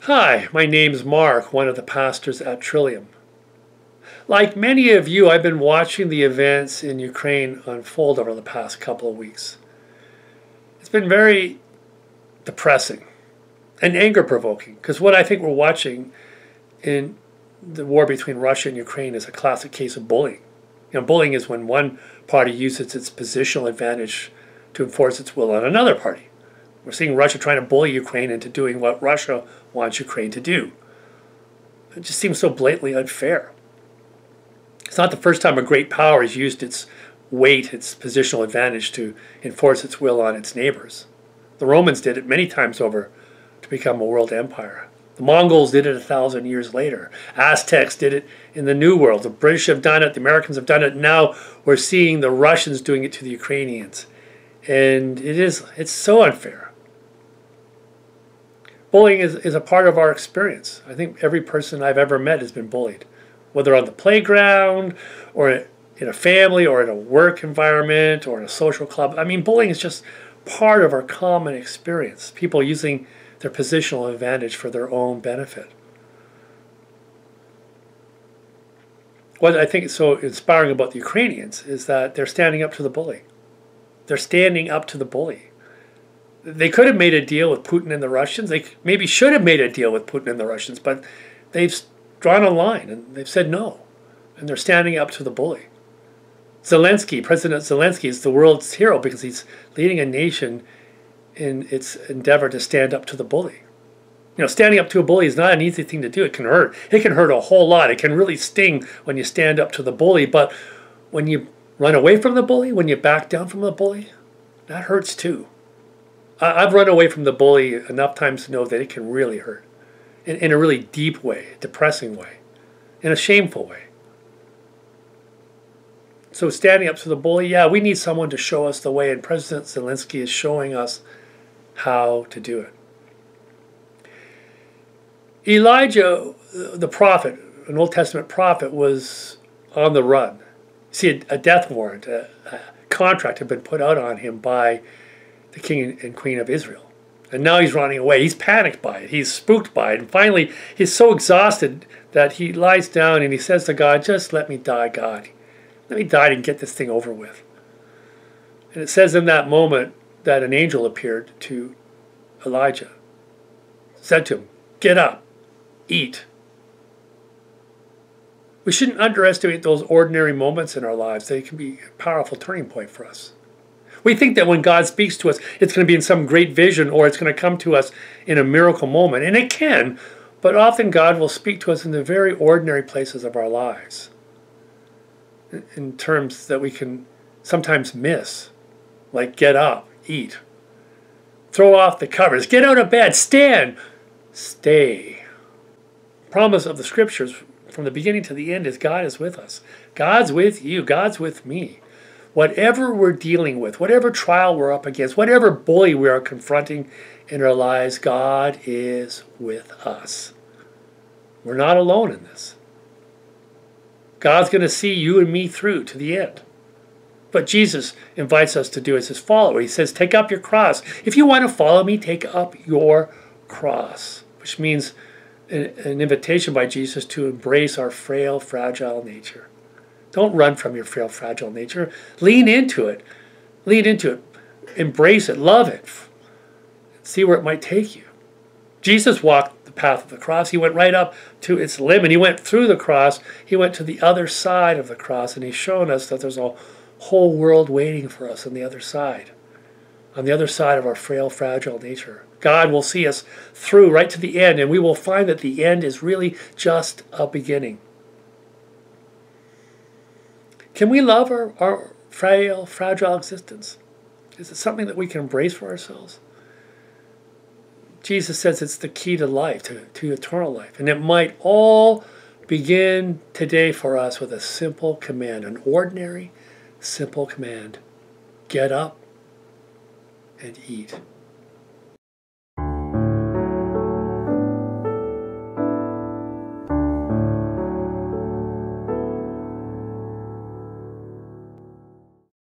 Hi, my name's Mark, one of the pastors at Trillium. Like many of you, I've been watching the events in Ukraine unfold over the past couple of weeks. It's been very depressing and anger-provoking, because what I think we're watching in the war between Russia and Ukraine is a classic case of bullying. Bullying is when one party uses its positional advantage to enforce its will on another party. We're seeing Russia trying to bully Ukraine into doing what Russia wants Ukraine to do. It just seems so blatantly unfair. It's not the first time a great power has used its weight, its positional advantage, to enforce its will on its neighbors. The Romans did it many times over to become a world empire. The Mongols did it 1,000 years later. Aztecs did it in the New World. The British have done it. The Americans have done it. Now we're seeing the Russians doing it to the Ukrainians. And it's so unfair. Bullying is a part of our experience. I think every person I've ever met has been bullied, whether on the playground or in a family or in a work environment or in a social club. I mean, bullying is just part of our common experience, people using their positional advantage for their own benefit. What I think is so inspiring about the Ukrainians is that they're standing up to the bully. They're standing up to the bully. They could have made a deal with Putin and the Russians. They maybe should have made a deal with Putin and the Russians, but they've drawn a line and they've said no. And they're standing up to the bully. President Zelensky is the world's hero because he's leading a nation in its endeavor to stand up to the bully. Standing up to a bully is not an easy thing to do. It can hurt. It can hurt a whole lot. It can really sting when you stand up to the bully. But when you run away from the bully, when you back down from the bully, that hurts too. I've run away from the bully enough times to know that it can really hurt in a really deep way, depressing way, in a shameful way. So standing up to the bully, yeah, we need someone to show us the way, and President Zelensky is showing us how to do it. Elijah, the prophet, an Old Testament prophet, was on the run. See, a death warrant, a contract had been put out on him by the king and queen of Israel. And now he's running away. He's panicked by it. He's spooked by it. And finally, he's so exhausted that he lies down and he says to God, just let me die, God. Let me die and get this thing over with. And it says in that moment that an angel appeared to Elijah, said to him, get up, eat. We shouldn't underestimate those ordinary moments in our lives. They can be a powerful turning point for us. We think that when God speaks to us, it's going to be in some great vision or it's going to come to us in a miracle moment. And it can, but often God will speak to us in the very ordinary places of our lives, in terms that we can sometimes miss, like get up, eat, throw off the covers, get out of bed, stand, stay. The promise of the scriptures from the beginning to the end is God is with us. God's with you. God's with me. Whatever we're dealing with, whatever trial we're up against, whatever bully we are confronting in our lives, God is with us. We're not alone in this. God's going to see you and me through to the end. But Jesus invites us to do as his follower. He says, take up your cross. If you want to follow me, take up your cross, which means an invitation by Jesus to embrace our frail, fragile nature. Don't run from your frail, fragile nature. Lean into it. Lean into it. Embrace it. Love it. See where it might take you. Jesus walked the path of the cross. He went right up to its limit. He went through the cross. He went to the other side of the cross, and he's shown us that there's a whole world waiting for us on the other side of our frail, fragile nature. God will see us through right to the end, and we will find that the end is really just a beginning. Can we love our frail, fragile existence? Is it something that we can embrace for ourselves? Jesus says it's the key to life, to eternal life. And it might all begin today for us with a simple command, an ordinary, simple command. Get up and eat.